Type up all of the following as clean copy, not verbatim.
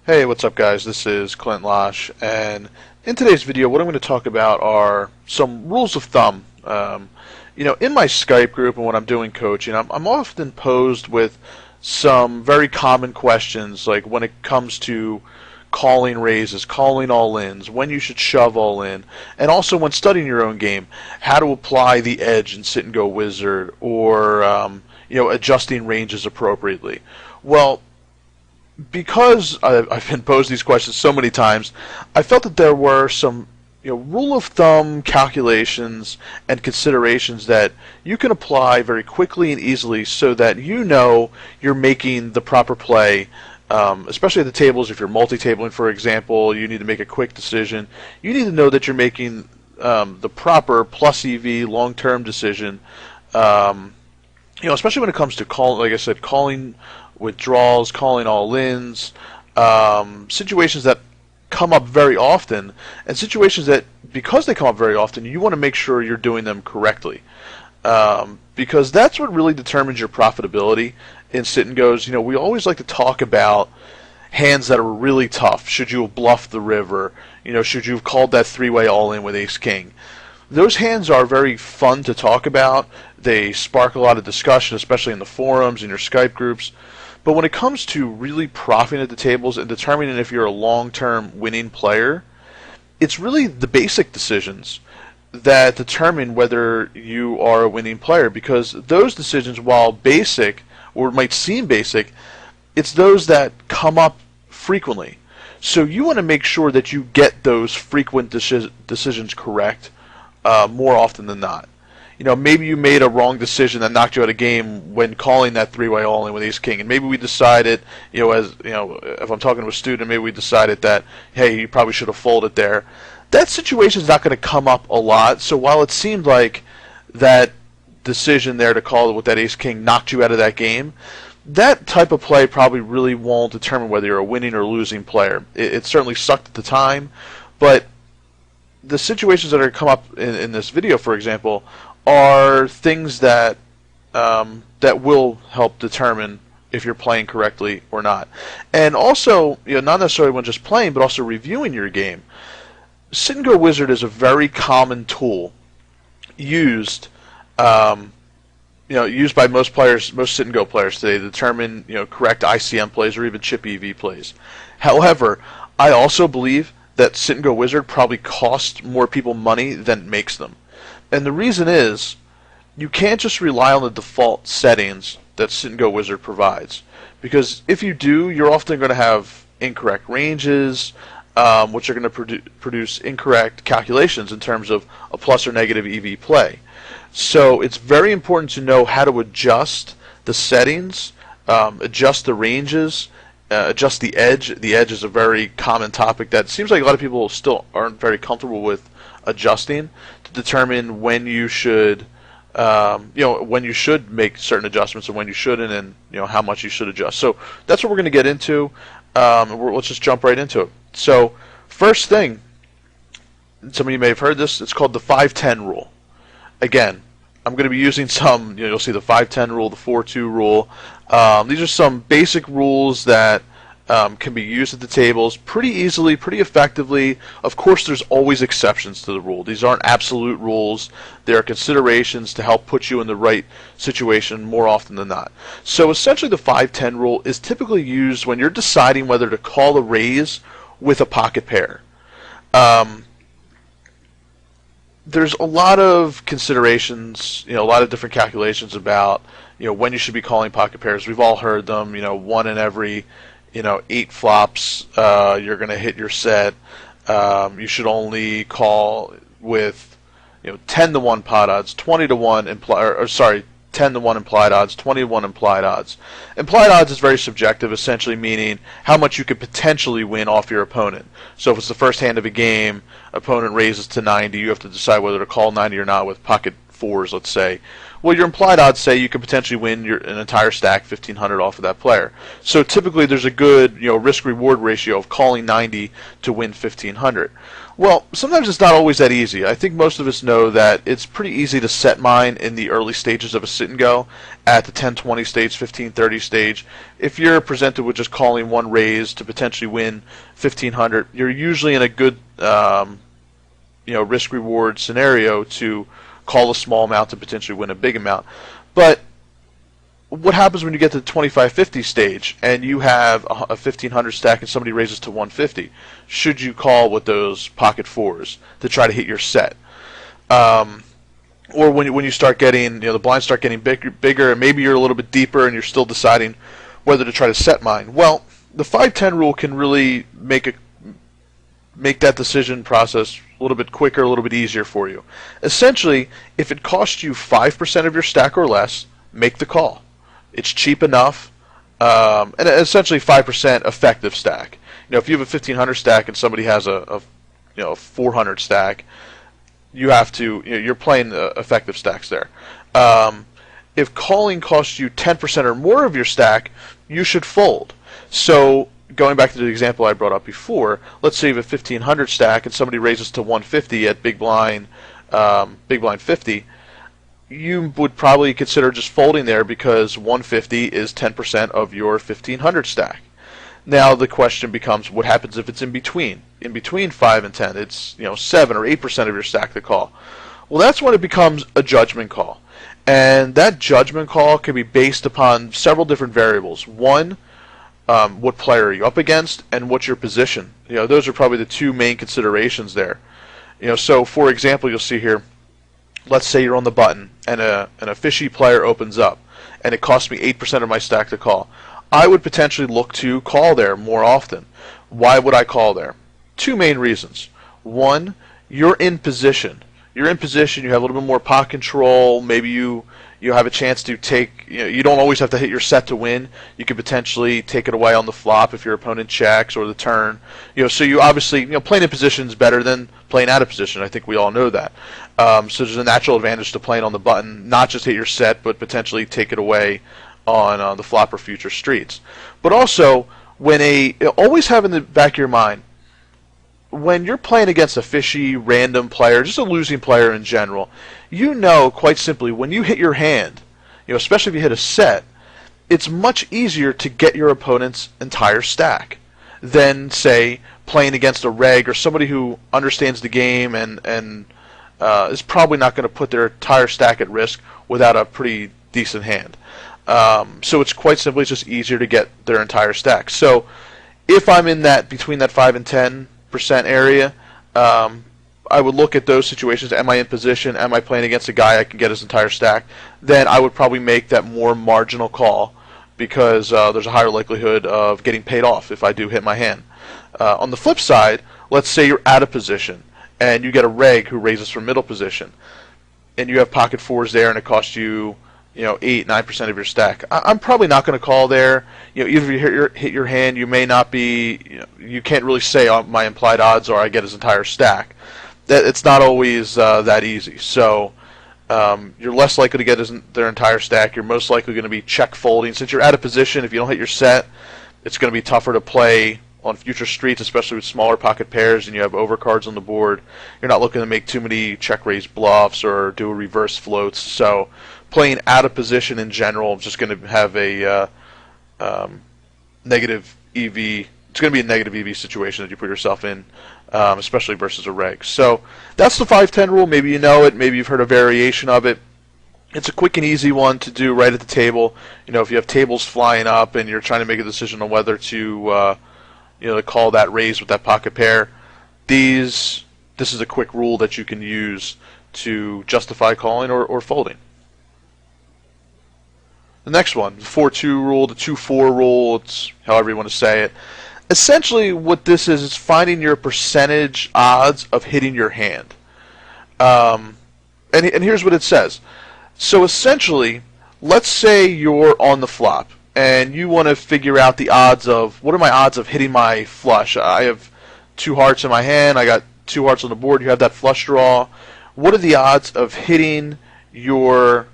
Hey, what's up guys? This is Clint, and in today's video what I'm going to talk about are some rules of thumb. In my Skype group and when I'm doing coaching, I'm often posed with some very common questions, like when it comes to calling raises, calling all-ins, when you should shove all in, and also when studying your own game, how to apply the edge in Sit and Go Wizard, or adjusting ranges appropriately. Well, because I've been posed these questions so many times, I felt that there were some rule of thumb calculations and considerations that you can apply very quickly and easily so that you're making the proper play, especially at the tables. If you're multi-tabling, for example, you need to make a quick decision. You need to know that you're making the proper plus EV long-term decision, especially when it comes to like I said, calling withdrawals, calling all-ins, situations that come up very often, and situations that, because they come up very often, you want to make sure you're doing them correctly, because that's what really determines your profitability in Sit and Goes. We always like to talk about hands that are really tough. Should you have bluffed the river? Should you have called that three-way all-in with Ace-King? Those hands are very fun to talk about. They spark a lot of discussion, especially in the forums, in your Skype groups. But when it comes to really profiting at the tables and determining if you're a long-term winning player, it's really the basic decisions that determine whether you are a winning player. Because those decisions, while basic, or might seem basic, it's those that come up frequently. So you want to make sure that you get those frequent decisions correct more often than not. Maybe you made a wrong decision that knocked you out of game when calling that three-way all-in with Ace-King, and maybe we decided, if I'm talking to a student, maybe we decided that, hey, you probably should have folded there. That situation is not going to come up a lot, so while it seemed like that decision there to call it with that Ace-King knocked you out of that game, that type of play probably really won't determine whether you're a winning or losing player. It certainly sucked at the time, but the situations that are come up in this video, for example, are things that that will help determine if you're playing correctly or not. And also, not necessarily when just playing, but also reviewing your game. Sit and Go Wizard is a very common tool used used by most players, most Sit and Go players today, to determine correct ICM plays or even chip EV plays. However, I also believe that Sit and Go Wizard probably costs more people money than it makes them. And the reason is, you can't just rely on the default settings that Sit and Go Wizard provides. Because if you do, you're often going to have incorrect ranges, which are going to produce incorrect calculations in terms of a plus or negative EV play. So it's very important to know how to adjust the settings, adjust the ranges, adjust the edge. The edge is a very common topic that seems like a lot of people still aren't very comfortable with adjusting, to determine when you should when you should make certain adjustments and when you shouldn't, and how much you should adjust. So that's what we're going to get into. Let's just jump right into it. So first thing, some of you may have heard this, it's called the 5-10 rule. Again, I'm going to be using some, you'll see the 5-10 rule, the 4-2 rule. These are some basic rules that can be used at the tables pretty easily, pretty effectively. Of course, there's always exceptions to the rule. These aren't absolute rules. There are considerations to help put you in the right situation more often than not. So essentially, the 5-10 rule is typically used when you're deciding whether to call a raise with a pocket pair. There's a lot of considerations, a lot of different calculations about, when you should be calling pocket pairs. We've all heard them, one in every 8 flops, you're going to hit your set. You should only call with 10 to 1 pot odds, 20 to 1 implied, 10 to 1 implied odds, 20 to 1 implied odds. Implied odds is very subjective, essentially meaning how much you could potentially win off your opponent. So if it's the first hand of a game, opponent raises to 90, you have to decide whether to call 90 or not with pocket fours, let's say. Well, your implied odds say you could potentially win an entire stack 1,500 off of that player. So typically there's a good risk-reward ratio of calling 90 to win 1,500. Well, sometimes it's not always that easy. I think most of us know that it's pretty easy to set mine in the early stages of a sit and go, at the 10-20 stage, 15-30 stage. If you're presented with just calling one raise to potentially win 1,500, you're usually in a good risk-reward scenario to call a small amount to potentially win a big amount. But what happens when you get to the 25-50 stage and you have a 1,500 stack and somebody raises to 150? Should you call with those pocket fours to try to hit your set? Or when you start getting, the blinds start getting bigger, and maybe you're a little bit deeper and you're still deciding whether to try to set mine. Well, the 5-10 rule can really make that decision process a little bit quicker, a little bit easier for you. Essentially, if it costs you 5% of your stack or less, make the call. It's cheap enough, and essentially 5% effective stack. If you have a 1,500 stack and somebody has a 400 stack, you're playing effective stacks there. If calling costs you 10% or more of your stack, you should fold. So going back to the example I brought up before, let's say you have a 1,500 stack and somebody raises to 150 at big blind 50. You would probably consider just folding there because 150 is 10% of your 1,500 stack. Now the question becomes, what happens if it's in between? In between 5 and 10, it's 7 or 8% of your stack to call. Well, that's when it becomes a judgment call. And that judgment call can be based upon several different variables. One, what player are you up against, and what's your position? Those are probably the two main considerations there. So for example, you'll see here, let's say you're on the button and a fishy player opens up and it costs me 8% of my stack to call. I would potentially look to call there more often. Why would I call there? Two main reasons. One, you're in position. You're in position, you have a little bit more pot control, maybe you have a chance to take, you don't always have to hit your set to win. You could potentially take it away on the flop if your opponent checks or the turn. So you obviously, playing in position is better than playing out of position. I think we all know that. So there's a natural advantage to playing on the button, not just hit your set, but potentially take it away on the flop or future streets. But also, always have in the back of your mind, when you're playing against a fishy, random player, just a losing player in general, quite simply, when you hit your hand, especially if you hit a set, it's much easier to get your opponent's entire stack than, say, playing against a reg or somebody who understands the game and is probably not going to put their entire stack at risk without a pretty decent hand. So it's quite simply just easier to get their entire stack. So if I'm in between that 5 and 10% area, I would look at those situations. Am I in position? Am I playing against a guy I can get his entire stack? Then I would probably make that more marginal call because there's a higher likelihood of getting paid off if I do hit my hand. On the flip side, let's say you're out of position and you get a reg who raises from middle position and you have pocket fours there and it costs you 8-9% of your stack. I'm probably not going to call there. Either you hit your hand, you may not be. You can't really say my implied odds are I get his entire stack. It's not always that easy. So you're less likely to get their entire stack. You're most likely going to be check folding. Since you're out of position, if you don't hit your set, it's going to be tougher to play on future streets, especially with smaller pocket pairs and you have overcards on the board. You're not looking to make too many check raise bluffs or do reverse floats. So playing out of position in general is just going to have a negative EV. It's going to be a negative EV situation that you put yourself in, especially versus a reg. So that's the 5-10 rule. Maybe you know it. Maybe you've heard a variation of it. It's a quick and easy one to do right at the table. If you have tables flying up and you're trying to make a decision on whether to to call that raise with that pocket pair, this is a quick rule that you can use to justify calling or folding. The next one, the 4-2 rule, the 2-4 rule, it's however you want to say it. Essentially what this is finding your percentage odds of hitting your hand. And here's what it says. So essentially, let's say you're on the flop and you want to figure out the odds of, what are my odds of hitting my flush? I have 2 hearts in my hand, I got 2 hearts on the board, you have that flush draw. What are the odds of hitting your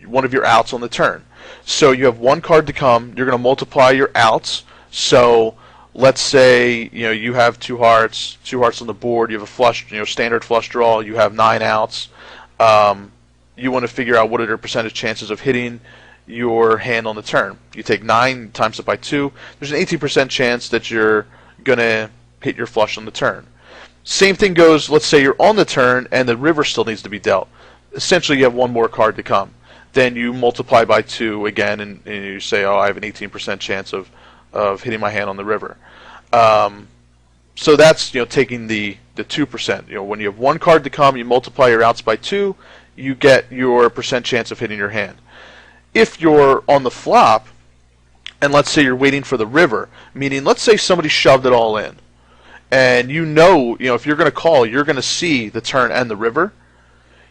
one of your outs on the turn. So you have one card to come. You're going to multiply your outs. So let's say you have two hearts on the board. You have a flush, standard flush draw. You have 9 outs. You want to figure out what are their percentage chances of hitting your hand on the turn. You take 9 times it by 2. There's an 18% chance that you're going to hit your flush on the turn. Same thing goes, let's say you're on the turn and the river still needs to be dealt. Essentially you have one more card to come. Then you multiply by 2 again and you say, oh, I have an 18% chance of hitting my hand on the river. So that's taking the 2%. When you have one card to come, you multiply your outs by 2, you get your percent chance of hitting your hand. If you're on the flop, and let's say you're waiting for the river, meaning let's say somebody shoved it all in, and if you're going to call, you're going to see the turn and the river,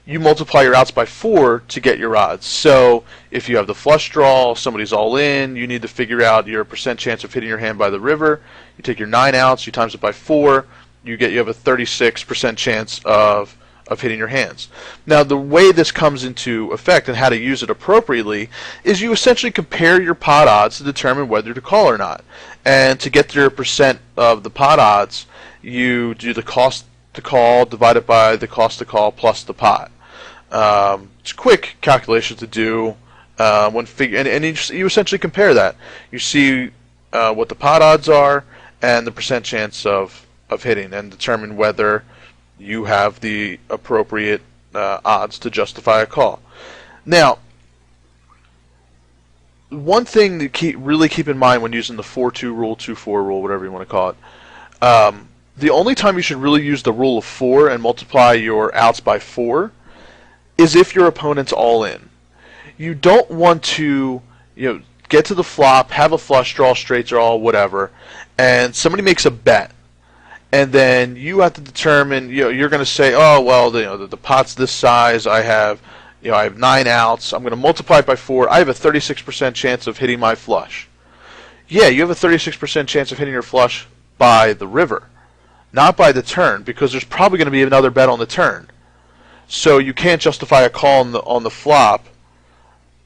you multiply your outs by 4 to get your odds. So if you have the flush draw, somebody's all in, you need to figure out your percent chance of hitting your hand by the river. You take your 9 outs, you times it by 4, you have a 36% chance of hitting your hands. Now the way this comes into effect and how to use it appropriately is you essentially compare your pot odds to determine whether to call or not. And to get your percent of the pot odds, you do the cost to call divided by the cost to call plus the pot. It's a quick calculation to do and you essentially compare that. You see what the pot odds are and the percent chance of hitting, and determine whether you have the appropriate odds to justify a call. Now, one thing to really keep in mind when using the 4-2 rule, 2-4 rule, whatever you want to call it, the only time you should really use the rule of 4 and multiply your outs by 4 is if your opponent's all in. You don't want to get to the flop, have a flush draw, straight draw, whatever, and somebody makes a bet. And then you have to determine, you're going to say, oh, well, the pot's this size, I have 9 outs, I'm going to multiply it by 4, I have a 36% chance of hitting my flush. Yeah, you have a 36% chance of hitting your flush by the river, not by the turn, because there's probably going to be another bet on the turn. So you can't justify a call on the flop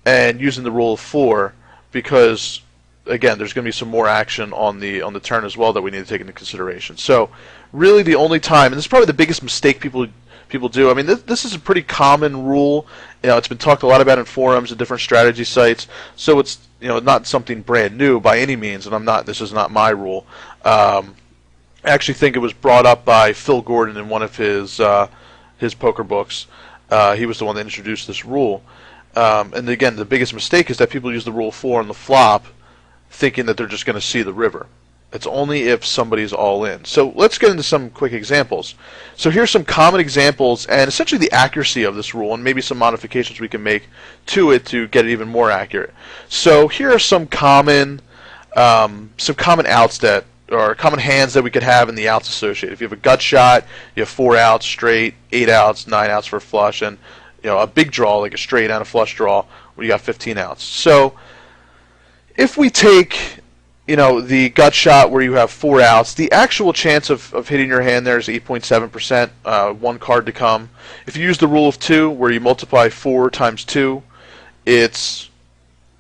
and using the rule of 4, because again, there's going to be some more action on the turn as well that we need to take into consideration. So really the only time, and this is probably the biggest mistake people do, I mean this is a pretty common rule, it's been talked a lot about in forums and different strategy sites, so it's not something brand new by any means, and this is not my rule. I actually think it was brought up by Phil Gordon in one of his poker books. He was the one that introduced this rule. And again, the biggest mistake is that people use the rule of 4 on the flop thinking that they're just going to see the river. It's only if somebody's all in. So let's get into some quick examples. So here's some common examples and essentially the accuracy of this rule and maybe some modifications we can make to it to get it even more accurate. So here are some common outs that, or common hands that we could have in the outs associated. If you have a gut shot, you have 4 outs straight, 8 outs, 9 outs for a flush, and a big draw like a straight and a flush draw where you got 15 outs. So if we take the gut shot where you have 4 outs, the actual chance of hitting your hand there is 8.7%, one card to come. If you use the rule of 2 where you multiply 4 times 2, it's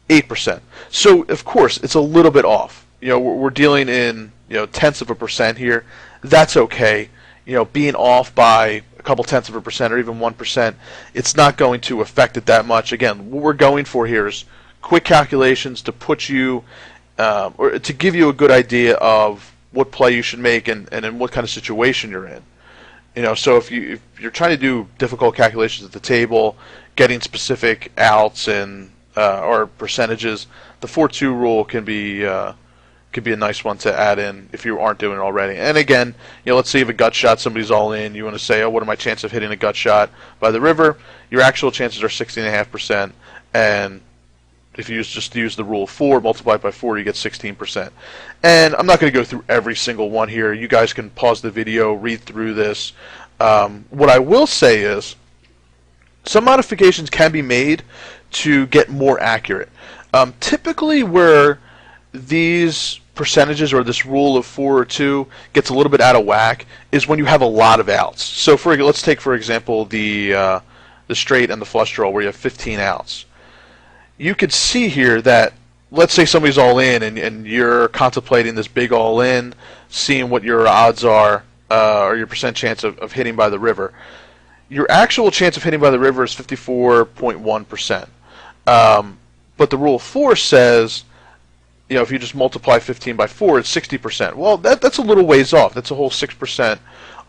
8%. So of course it's a little bit off. We're dealing in tenths of a percent here. That's okay. Being off by a couple tenths of a percent or even 1%, it's not going to affect it that much. Again, what we're going for here is quick calculations to put you or to give you a good idea of what play you should make and in what kind of situation you're in. So if you're trying to do difficult calculations at the table, getting specific outs and or percentages, the 4-2 rule can be a nice one to add in if you aren't doing it already. And again, let's say you have a gut shot, somebody's all in, you want to say, oh, what are my chances of hitting a gut shot by the river? Your actual chances are 16.5%, and if you just use the rule of 4 multiplied by 4, you get 16%. And I'm not going to go through every single one here. You guys can pause the video, read through this. What I will say is some modifications can be made to get more accurate. Typically where these percentages or this rule of 4 or 2 gets a little bit out of whack is when you have a lot of outs. So let's take for example the the straight and the flush draw where you have 15 outs. You could see here that, let's say somebody's all in and you're contemplating this big all in, seeing what your odds are, or your percent chance of hitting by the river. Your actual chance of hitting by the river is 54.1%. But the rule of 4 says, if you just multiply 15 by 4, it's 60%. Well, that's a little ways off. That's a whole 6%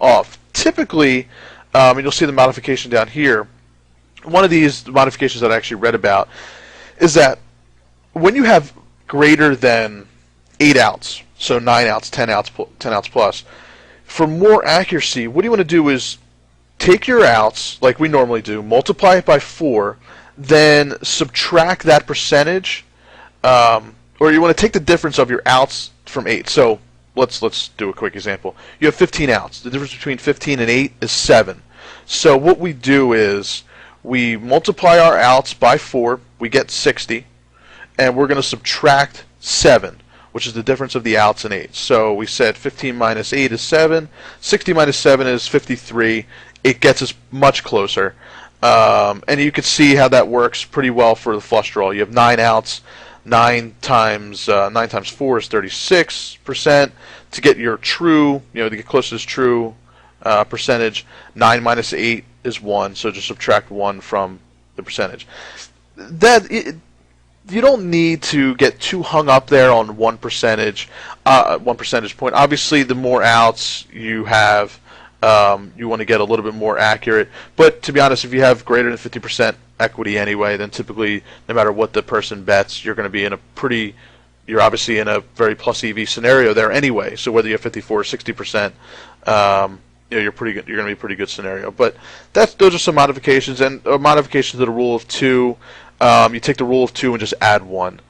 off. Typically, and you'll see the modification down here, one of these modifications that I actually read about is that when you have greater than 8 outs, so 9 outs, 10 outs, 10 outs plus, for more accuracy, what you want to do is take your outs, like we normally do, multiply it by 4, then subtract that percentage, or you want to take the difference of your outs from 8. So let's do a quick example. You have 15 outs. The difference between 15 and 8 is 7. So what we do is we multiply our outs by 4, we get 60, and we're going to subtract 7, which is the difference of the outs and 8. So we said 15 minus 8 is 7, 60 minus 7 is 53. It gets us much closer. And you can see how that works pretty well for the flush draw. You have 9 outs. 9 times 4 is 36%. To get your true, to get close to this true percentage, 9 minus 8 is 1. So just subtract 1 from the percentage. You don't need to get too hung up there on one percentage point. Obviously, the more outs you have, you want to get a little bit more accurate. But to be honest, if you have greater than 50% equity anyway, then typically, no matter what the person bets, you're going to be you're obviously in a very plus EV scenario there anyway. So whether you have 54 or 60%, you're pretty good. You're going to be a pretty good scenario. But those are some modifications, and modifications to the rule of 2. You take the rule of 2 and just add 1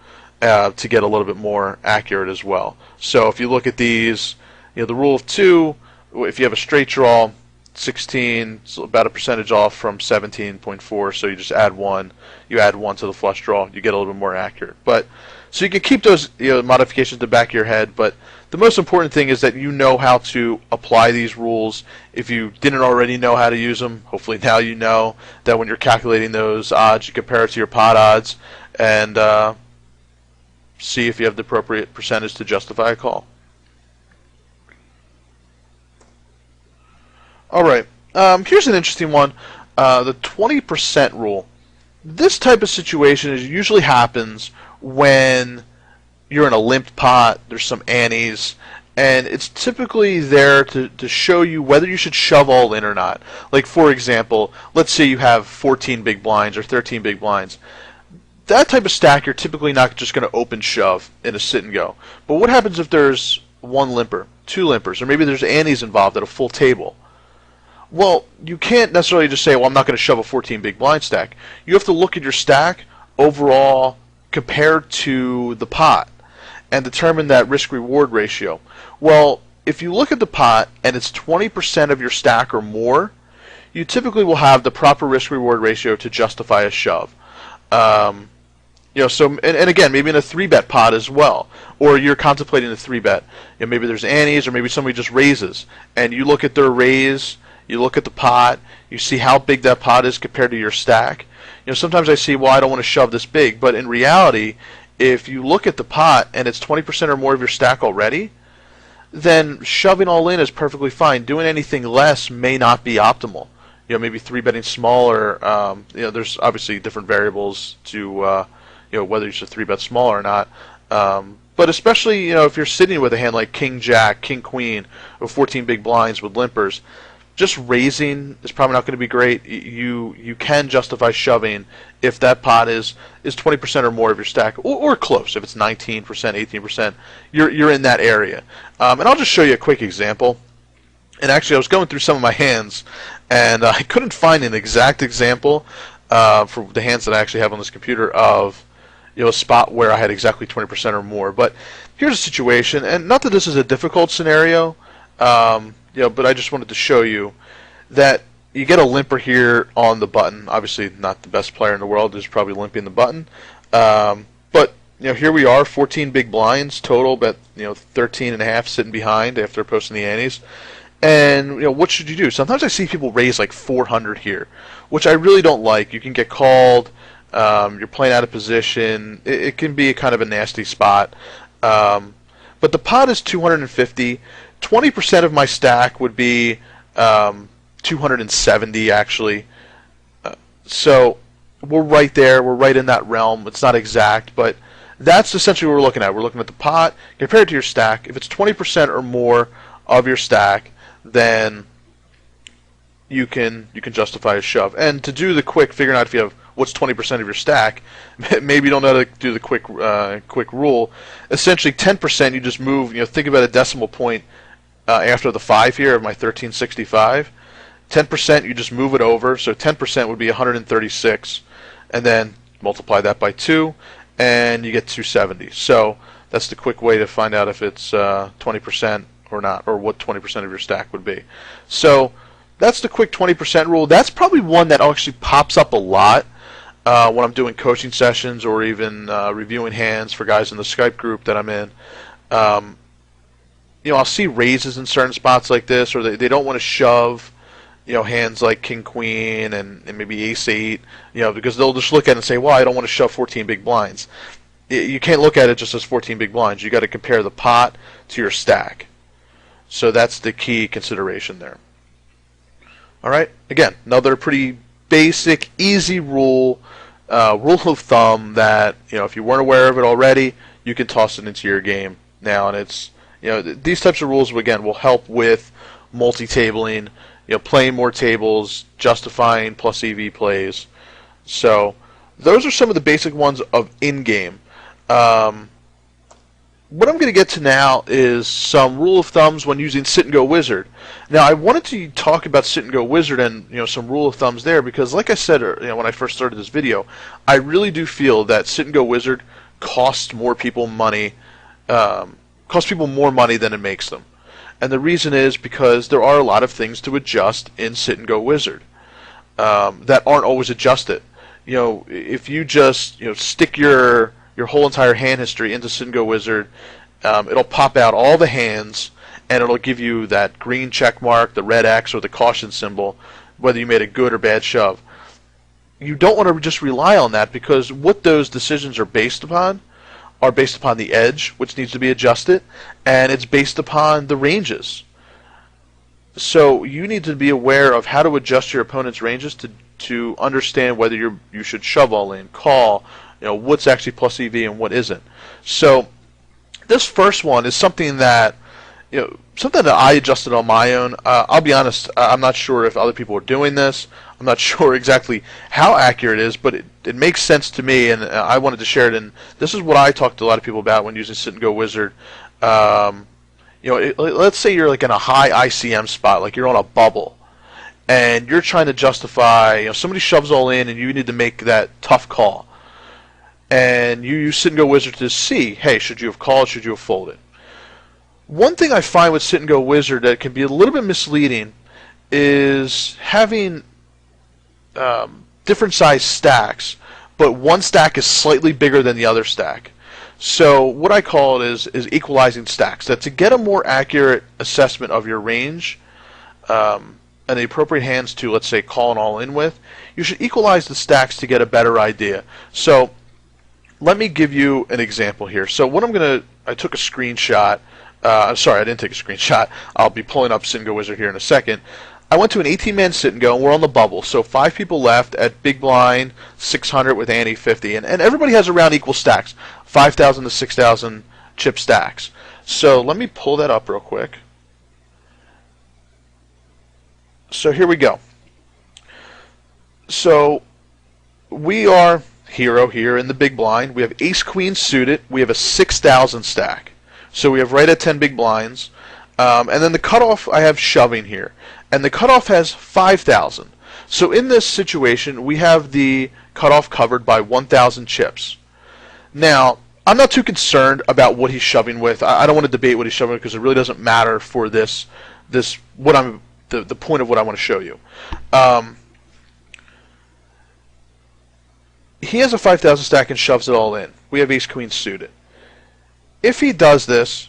to get a little bit more accurate as well. So if you look at these, the rule of 2, if you have a straight draw, 16, it's about a percentage off from 17.4, so you just add 1. You add 1 to the flush draw, you get a little bit more accurate. But so you can keep those modifications in the back of your head, but the most important thing is that you know how to apply these rules. If you didn't already know how to use them, hopefully now you know that when you're calculating those odds, you compare it to your pot odds and see if you have the appropriate percentage to justify a call. Alright, here's an interesting one, the 20% rule. This type of situation usually happens when you're in a limped pot, there's some antes, and it's typically there to show you whether you should shove all in or not. Like, for example, let's say you have 14 big blinds or 13 big blinds. That type of stack, you're typically not just going to open shove in a sit and go. But what happens if there's one limper, two limpers, or maybe there's antes involved at a full table? Well, you can't necessarily just say, well, I'm not going to shove a 14 big blind stack. You have to look at your stack overall compared to the pot and determine that risk-reward ratio. Well, if you look at the pot and it's 20% of your stack or more, you typically will have the proper risk-reward ratio to justify a shove. So and again, maybe in a 3-bet pot as well, or you're contemplating a 3-bet. Maybe there's antes, or maybe somebody just raises, and you look at their raise. You look at the pot, you see how big that pot is compared to your stack. Sometimes I see, well, I don't want to shove this big, but in reality, if you look at the pot and it's 20% or more of your stack already, then shoving all in is perfectly fine. Doing anything less may not be optimal. Maybe 3-betting smaller. There's obviously different variables to whether you should 3-bet small or not. But especially if you're sitting with a hand like King Jack, King Queen, or 14 big blinds with limpers, just raising is probably not going to be great. You can justify shoving if that pot is 20% or more of your stack, or close. If it's 19%, 18%, you're in that area. And I'll just show you a quick example. And actually, I was going through some of my hands, and I couldn't find an exact example for the hands that I actually have on this computer of a spot where I had exactly 20% or more. But here's a situation, and not that this is a difficult scenario. But I just wanted to show you that you get a limper here on the button. Obviously, not the best player in the world is probably limping the button. But here we are, 14 big blinds total, but 13 and a half sitting behind after posting the antes. And what should you do? Sometimes I see people raise like 400 here, which I really don't like. You can get called. You're playing out of position. It can be a kind of a nasty spot. But the pot is 250. 20% of my stack would be 270 actually. So we're right there. We're right in that realm. It's not exact, but that's essentially what we're looking at. We're looking at the pot compared to your stack. If it's 20% or more of your stack, then you can justify a shove. And to do the quick, figuring out if you have what's 20% of your stack, maybe you don't know how to do the quick rule. Essentially, 10% you just move. Think about a decimal point after the 5 here of my 1365. 10% you just move it over. So 10% would be 136, and then multiply that by 2, and you get 270. So that's the quick way to find out if it's 20% or not, or what 20% of your stack would be. So that's the quick 20% rule. That's probably one that actually pops up a lot when I'm doing coaching sessions or even reviewing hands for guys in the Skype group that I'm in. I'll see raises in certain spots like this, or they don't want to shove hands like King Queen and maybe Ace 8, because they'll just look at it and say, well, I don't want to shove 14 big blinds. You can't look at it just as 14 big blinds. You got to compare the pot to your stack. So that's the key consideration there. All right. Again, another pretty basic, easy rule of thumb that if you weren't aware of it already, you can toss it into your game now. And it's these types of rules again will help with multi-tabling, playing more tables, justifying plus EV plays. So those are some of the basic ones of in-game. What I'm going to get to now is some rule of thumbs when using Sit and Go Wizard. Now, I wanted to talk about Sit and Go Wizard and some rule of thumbs there because, like I said, when I first started this video, I really do feel that Sit and Go Wizard costs more people money, costs people more money than it makes them. And the reason is because there are a lot of things to adjust in Sit and Go Wizard that aren't always adjusted. If you just stick your whole entire hand history into Sit and Go Wizard, it'll pop out all the hands, and it'll give you that green check mark, the red X, or the caution symbol, whether you made a good or bad shove. You don't want to just rely on that because what those decisions are based upon the edge, which needs to be adjusted, and it's based upon the ranges. So you need to be aware of how to adjust your opponent's ranges to understand whether you should shove all in, call, what's actually plus EV and what isn't. So this first one is something that I adjusted on my own. I'll be honest, I'm not sure if other people are doing this. I'm not sure exactly how accurate it is, but it makes sense to me, and I wanted to share it. And this is what I talked to a lot of people about when using Sit and Go Wizard. Let's say you're like in a high ICM spot, like you're on a bubble, and you're trying to justify, somebody shoves all in, and you need to make that tough call. And you use Sit and Go Wizard to see, hey, should you have called, should you have folded? One thing I find with Sit and Go Wizard that can be a little bit misleading is having different size stacks, but one stack is slightly bigger than the other stack. So what I call it is equalizing stacks. That to get a more accurate assessment of your range and the appropriate hands to, let's say, call and all in with, you should equalize the stacks to get a better idea. So let me give you an example here. So what I took a screenshot. Sorry, I didn't take a screenshot. I'll be pulling up Sit and Go Wizard here in a second. I went to an 18-man Sit and Go, and we're on the bubble. So 5 people left at big blind, 600 with ante 50. And everybody has around equal stacks, 5,000 to 6,000 chip stacks. So let me pull that up real quick. So here we go. So we are hero here in the big blind. We have ace queen suited. We have a 6,000 stack. So we have right at 10 big blinds. And then the cutoff, I have shoving here. And the cutoff has 5,000. So in this situation, we have the cutoff covered by 1,000 chips. Now, I'm not too concerned about what he's shoving with. I don't want to debate what he's shoving with because it really doesn't matter for the point of what I want to show you. He has a 5,000 stack and shoves it all in. We have ace queen suited. If he does this,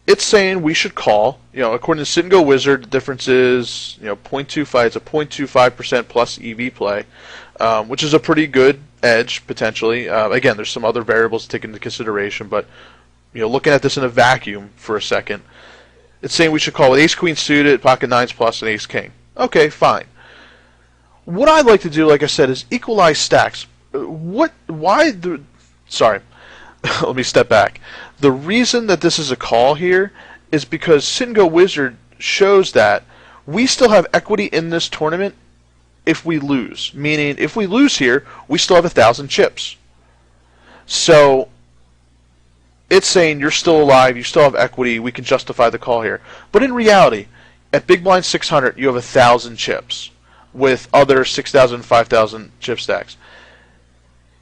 it's saying we should call, according to Sit and Go Wizard, the difference is, 0.25. It's a 0.25% plus EV play, which is a pretty good edge, potentially. Again, there's some other variables to take into consideration, but, looking at this in a vacuum for a second, it's saying we should call with ace-queen suited, pocket nines plus, and ace-king. Okay, fine. What I'd like to do, like I said, is equalize stacks. Sorry, let me step back. The reason that this is a call here is because Sit and Go Wizard shows that we still have equity in this tournament if we lose. Meaning, if we lose here, we still have 1,000 chips. So, it's saying you're still alive, you still have equity, we can justify the call here. But in reality, at Big Blind 600, you have 1,000 chips with other 6,000, 5,000 chip stacks.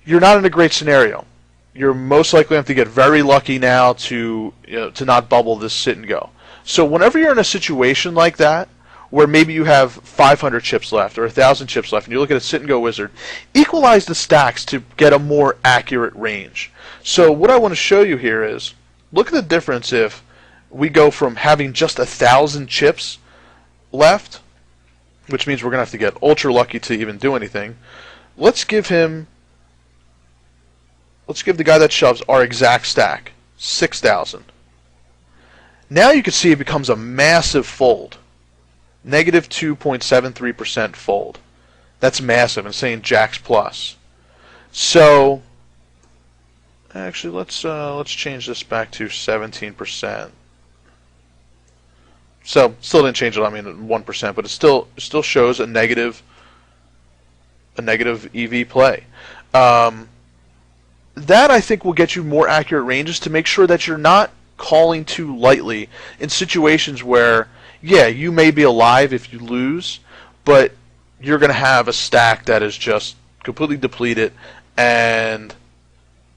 You're not in a great scenario. You're most likely going to have to get very lucky now to not bubble this sit and go. So whenever you're in a situation like that, where maybe you have 500 chips left or 1,000 chips left, and you look at a sit and go wizard, equalize the stacks to get a more accurate range. So what I want to show you here is, look at the difference if we go from having just 1,000 chips left, which means we're going to have to get ultra lucky to even do anything. Let's give the guy that shoves our exact stack, 6,000. Now you can see it becomes a massive fold. Negative 2.73% fold. That's massive, and saying jacks plus. So, actually, let's change this back to 17%. So, still didn't change it. I mean, 1%, but it still shows a negative EV play. That I think will get you more accurate ranges to make sure that you're not calling too lightly in situations where, yeah, you may be alive if you lose, but you're going to have a stack that is just completely depleted, and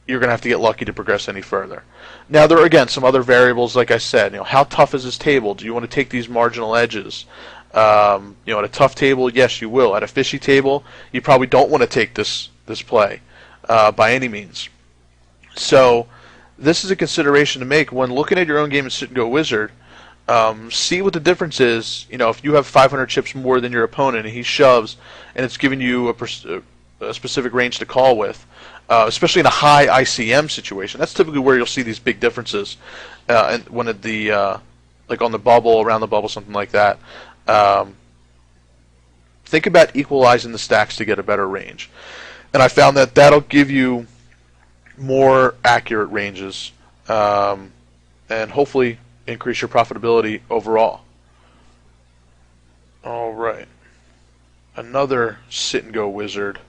you're going to have to get lucky to progress any further. Now, there are, again, some other variables, like I said. How tough is this table? Do you want to take these marginal edges? At a tough table, yes, you will. At a fishy table, you probably don't want to take this play by any means. So, this is a consideration to make when looking at your own game in Sit and Go Wizard. See what the difference is. If you have 500 chips more than your opponent and he shoves, and it's giving you a specific range to call with, especially in a high ICM situation. That's typically where you'll see these big differences. And when like on the bubble, around the bubble, something like that. Think about equalizing the stacks to get a better range, and I found that that'll give you more accurate ranges, and hopefully increase your profitability overall. Alright. Another Sit and Go Wizard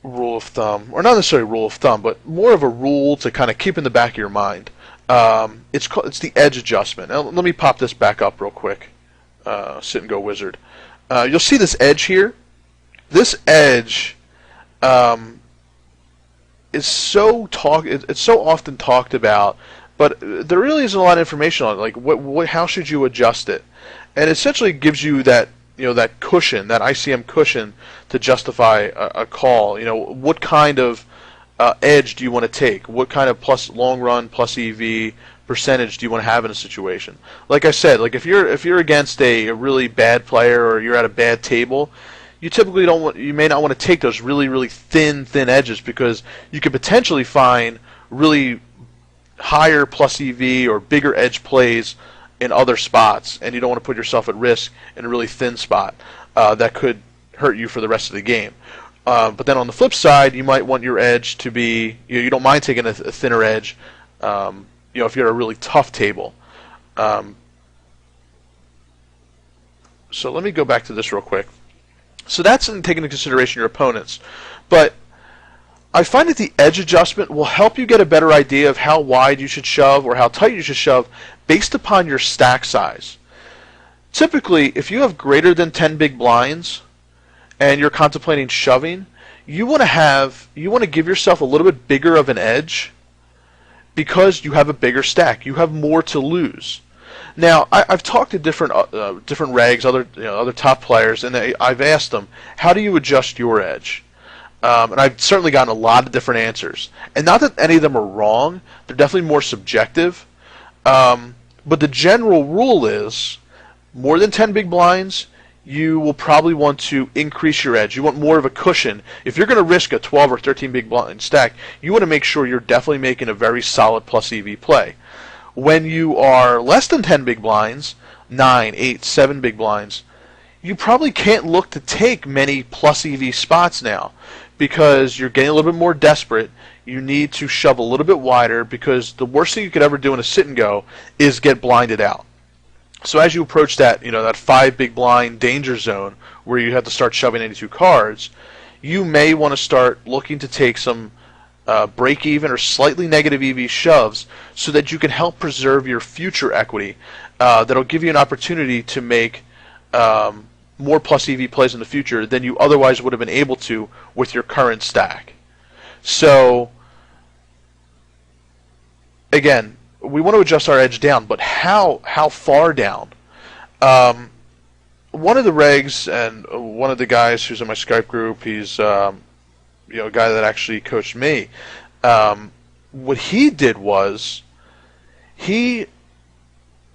rule of thumb, or not necessarily rule of thumb, but more of a rule to kind of keep in the back of your mind. It's the edge adjustment. Now, let me pop this back up real quick. Sit and Go Wizard. You'll see this edge here. This edge is it's so often talked about, but there really isn't a lot of information on it. Like how should you adjust it? And it essentially gives you that that cushion, that ICM cushion, to justify a call. What kind of edge do you want to take? What kind of plus long run plus EV percentage do you want to have in a situation? Like I said, like if you're against a really bad player, or you're at a bad table, you typically you may not want to take those really thin edges, because you could potentially find really higher plus EV or bigger edge plays in other spots, and you don't want to put yourself at risk in a really thin spot that could hurt you for the rest of the game. But then on the flip side, you might want your edge to be, you don't mind taking a thinner edge, if you're at a really tough table. So let me go back to this real quick. So that's in taking into consideration your opponents. But I find that the edge adjustment will help you get a better idea of how wide you should shove or how tight you should shove based upon your stack size. Typically, if you have greater than 10 big blinds and you're contemplating shoving, you want to give yourself a little bit bigger of an edge, because you have a bigger stack. You have more to lose. Now, I've talked to different regs, other top players, and I've asked them, how do you adjust your edge? And I've certainly gotten a lot of different answers. And not that any of them are wrong, they're definitely more subjective. But the general rule is more than 10 big blinds, you will probably want to increase your edge. You want more of a cushion. If you're going to risk a 12 or 13 big blind stack, you want to make sure you're definitely making a very solid plus EV play. When you are less than 10 big blinds, 9, 8, 7 big blinds, you probably can't look to take many plus EV spots now because you're getting a little bit more desperate. You need to shove a little bit wider because the worst thing you could ever do in a sit and go is get blinded out. So as you approach that, that 5 big blind danger zone where you have to start shoving 82 cards, you may want to start looking to take some break even or slightly negative EV shoves so that you can help preserve your future equity. That'll give you an opportunity to make more plus EV plays in the future than you otherwise would have been able to with your current stack. So again, we want to adjust our edge down, but how far down? One of the regs and one of the guys who's in my Skype group, he's a guy that actually coached me. What he did was he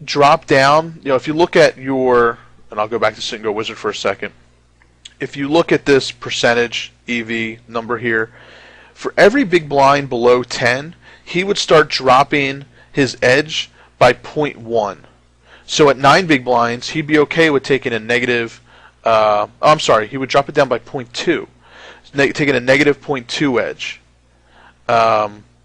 dropped down. If you look at your, and I'll go back to Sit and Go Wizard for a second. If you look at this percentage EV number here, for every big blind below 10, he would start dropping his edge by 0.1. So at 9 big blinds, he'd be okay with taking a negative, he would drop it down by 0.2, taking a negative 0.2 edge.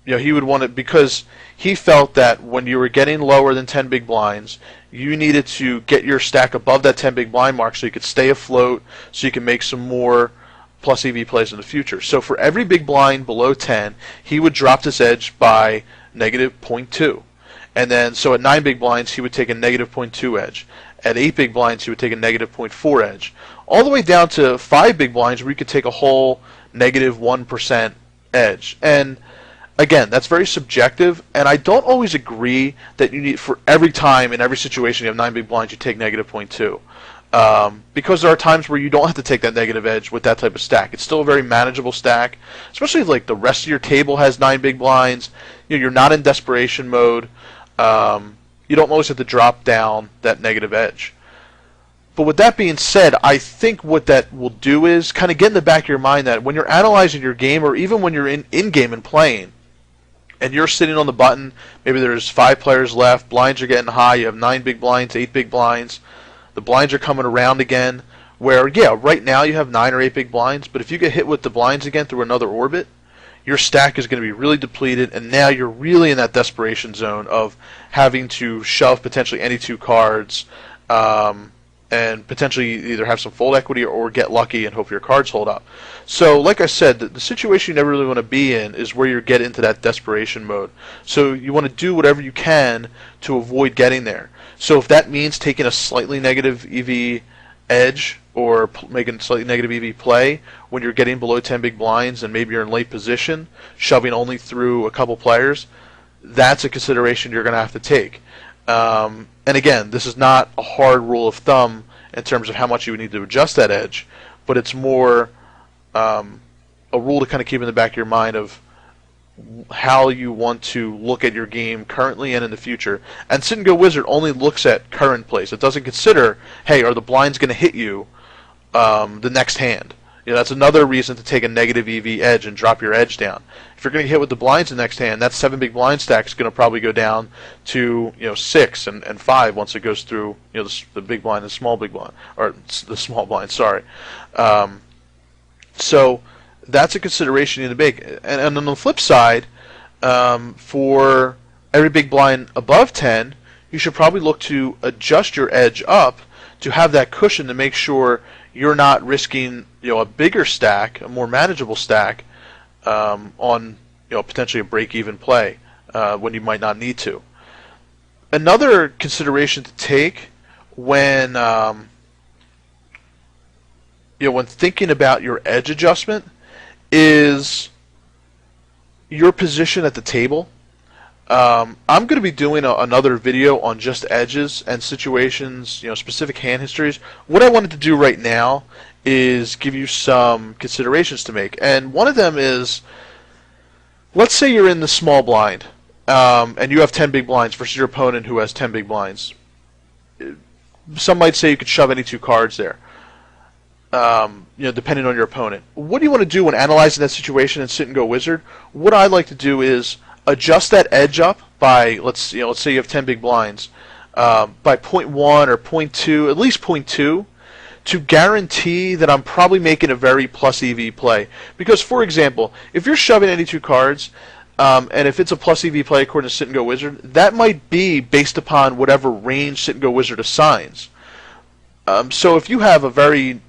He would want it because he felt that when you were getting lower than 10 big blinds, you needed to get your stack above that 10 big blind mark so you could stay afloat, so you can make some more plus EV plays in the future. So for every big blind below 10, he would drop this edge by negative 0.2. And then, so at 9 big blinds, he would take a negative 0.2 edge. At 8 big blinds, he would take a negative 0.4 edge. All the way down to 5 big blinds, where you could take a whole negative 1% edge. And again, that's very subjective, and I don't always agree that you need, for every time, in every situation you have 9 big blinds, you take negative 0.2. Because there are times where you don't have to take that negative edge with that type of stack. It's still a very manageable stack, especially if like the rest of your table has 9 big blinds. You're not in desperation mode. You don't always have to drop down that negative edge. But with that being said, I think what that will do is kind of get in the back of your mind that when you're analyzing your game, or even when you're in-game and playing, and you're sitting on the button, maybe there's 5 players left, blinds are getting high, you have 9 big blinds, 8 big blinds, the blinds are coming around again, where, yeah, right now you have 9 or 8 big blinds, but if you get hit with the blinds again through another orbit, your stack is going to be really depleted, and now you're really in that desperation zone of having to shove potentially any 2 cards, and potentially either have some fold equity or get lucky and hope your cards hold up. So, like I said, the situation you never really want to be in is where you get into that desperation mode. So you want to do whatever you can to avoid getting there. So if that means taking a slightly negative EV edge or making a slightly negative EV play when you're getting below 10 big blinds and maybe you're in late position, shoving only through a couple players, that's a consideration you're going to have to take. And again, this is not a hard rule of thumb in terms of how much you would need to adjust that edge, but it's more a rule to kind of keep in the back of your mind of how you want to look at your game currently and in the future. And Sit and Go Wizard only looks at current plays. It doesn't consider, hey, are the blinds going to hit you the next hand? That's another reason to take a negative EV edge and drop your edge down. If you're going to get hit with the blinds the next hand, that 7 big blind stack is going to probably go down to 6 and 5 once it goes through the big blind and small big blind, or the small blind. Sorry. So that's a consideration you need to make. And on the flip side, for every big blind above 10, you should probably look to adjust your edge up to have that cushion to make sure you're not risking a bigger stack, a more manageable stack, on potentially a break-even play when you might not need to. Another consideration to take when when thinking about your edge adjustment is your position at the table. I'm going to be doing another video on just edges and situations, specific hand histories. What I wanted to do right now is give you some considerations to make. And one of them is, let's say you're in the small blind, and you have 10 big blinds versus your opponent who has 10 big blinds. Some might say you could shove any 2 cards there, depending on your opponent. What do you want to do when analyzing that situation in Sit and Go Wizard? What I like to do is adjust that edge up by, let's say you have 10 big blinds, by 0.1 or 0.2, at least 0.2, to guarantee that I'm probably making a very plus EV play. Because, for example, if you're shoving any 2 cards, and if it's a plus EV play according to Sit and Go Wizard, that might be based upon whatever range Sit and Go Wizard assigns. So if you have a very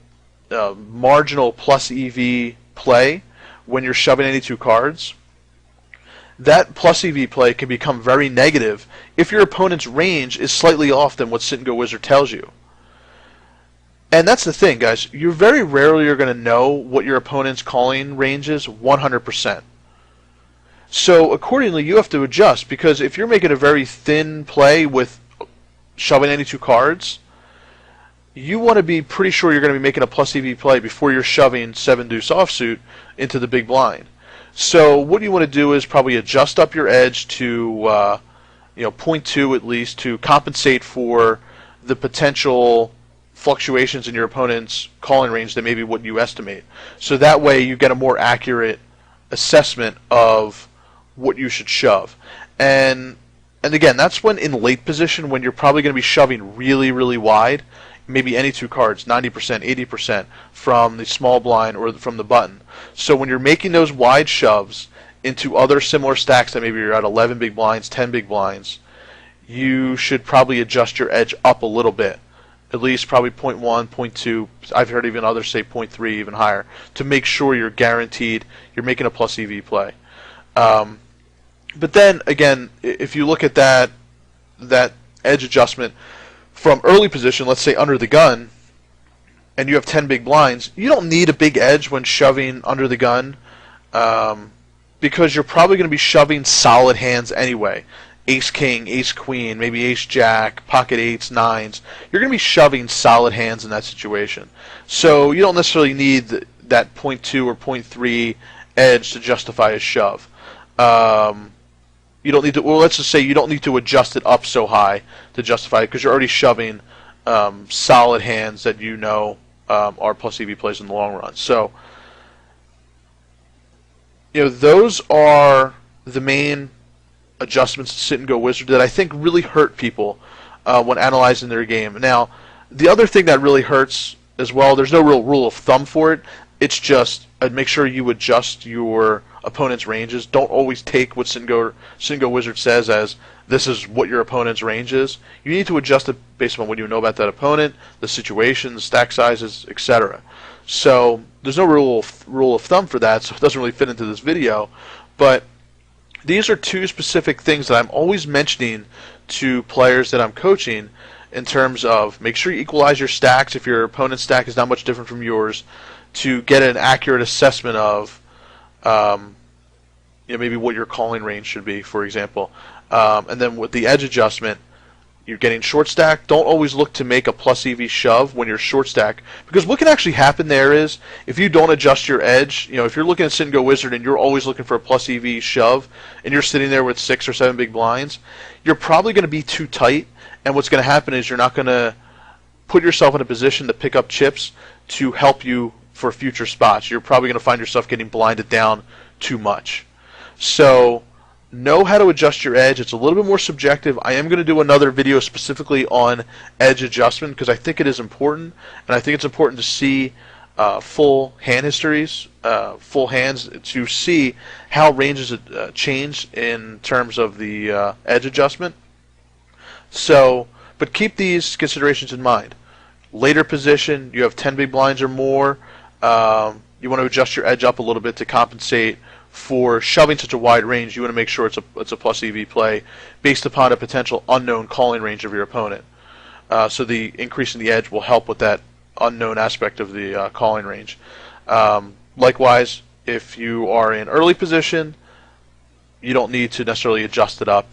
marginal plus EV play when you're shoving any 2 cards, that plus EV play can become very negative if your opponent's range is slightly off than what Sit and Go Wizard tells you. And that's the thing, guys. You very rarely are going to know what your opponent's calling range is 100%. So accordingly, you have to adjust, because if you're making a very thin play with shoving any 2 cards, you want to be pretty sure you're going to be making a plus EV play before you're shoving 7 deuce offsuit into the big blind. So what you want to do is probably adjust up your edge to 0.2 at least, to compensate for the potential fluctuations in your opponent's calling range than maybe what you estimate. So that way you get a more accurate assessment of what you should shove. And again, that's when in late position, when you're probably going to be shoving really, really wide, maybe any 2 cards, 90%, 80% from the small blind or from the button. So when you're making those wide shoves into other similar stacks that maybe you're at 11 big blinds, 10 big blinds, you should probably adjust your edge up a little bit. At least probably 0.1, 0.2, I've heard even others say 0.3, even higher, to make sure you're guaranteed you're making a plus EV play. But then, again, if you look at that edge adjustment from early position, let's say under the gun, and you have 10 big blinds, you don't need a big edge when shoving under the gun, because you're probably going to be shoving solid hands anyway. Ace King, Ace Queen, maybe Ace Jack, Pocket 8s, 9s. You're going to be shoving solid hands in that situation. So you don't necessarily need that 0.2 or 0.3 edge to justify a shove. You don't need to. Well, let's just say you don't need to adjust it up so high to justify it, because you're already shoving solid hands that are plus EV plays in the long run. So those are the main adjustments to Sit and Go Wizard that I think really hurt people when analyzing their game. Now, the other thing that really hurts as well, there's no real rule of thumb for it. It's just make sure you adjust your opponent's ranges. Don't always take what Sit and Go Wizard says as this is what your opponent's range is. You need to adjust it based on what you know about that opponent, the situation, the stack sizes, etc. So there's no rule of thumb for that, so it doesn't really fit into this video. But these are 2 specific things that I'm always mentioning to players that I'm coaching in terms of make sure you equalize your stacks if your opponent's stack is not much different from yours, to get an accurate assessment of maybe what your calling range should be, for example. And then with the edge adjustment, you're getting short stack. Don't always look to make a plus EV shove when you're short stack, because what can actually happen there is if you don't adjust your edge, if you're looking at Sit and Go Wizard and you're always looking for a plus EV shove and you're sitting there with 6 or 7 big blinds, you're probably going to be too tight, and what's going to happen is you're not going to put yourself in a position to pick up chips to help you for future spots. You're probably going to find yourself getting blinded down too much. So know how to adjust your edge. It's a little bit more subjective. I am going to do another video specifically on edge adjustment, because I think it is important, and I think it's important to see full hand histories, full hands, to see how ranges change in terms of the edge adjustment. So, but keep these considerations in mind. Later position, you have 10 big blinds or more, you want to adjust your edge up a little bit to compensate for shoving such a wide range. You want to make sure it's a plus EV play based upon a potential unknown calling range of your opponent. So the increase in the edge will help with that unknown aspect of the calling range. Likewise, if you are in early position, you don't need to necessarily adjust it up.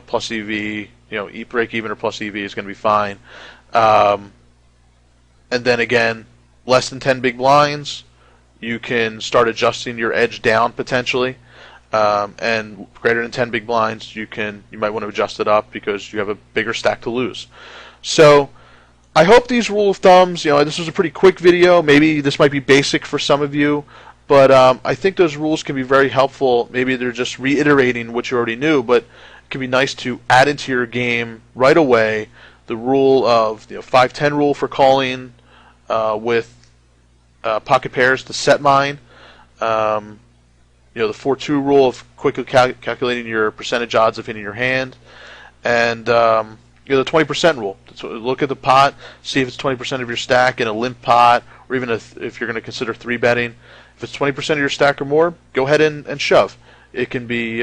Plus EV, break even or plus EV is going to be fine. And then again, less than 10 big blinds, you can start adjusting your edge down potentially. And greater than 10 big blinds, you might want to adjust it up because you have a bigger stack to lose. So I hope these rule of thumbs, this was a pretty quick video. Maybe this might be basic for some of you, but I think those rules can be very helpful. Maybe they're just reiterating what you already knew, but it can be nice to add into your game right away. The rule of 5-10 rule for calling with pocket pairs to set mine. The 4-2 rule of quickly calculating your percentage odds of hitting your hand, and the 20% rule. So look at the pot, see if it's 20% of your stack in a limp pot, or even if you're going to consider 3-betting. If it's 20% of your stack or more, go ahead and shove. It can be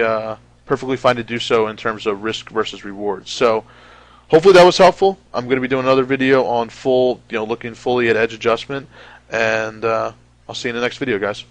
perfectly fine to do so in terms of risk versus reward. So hopefully that was helpful. I'm going to be doing another video on looking fully at edge adjustment, and I'll see you in the next video, guys.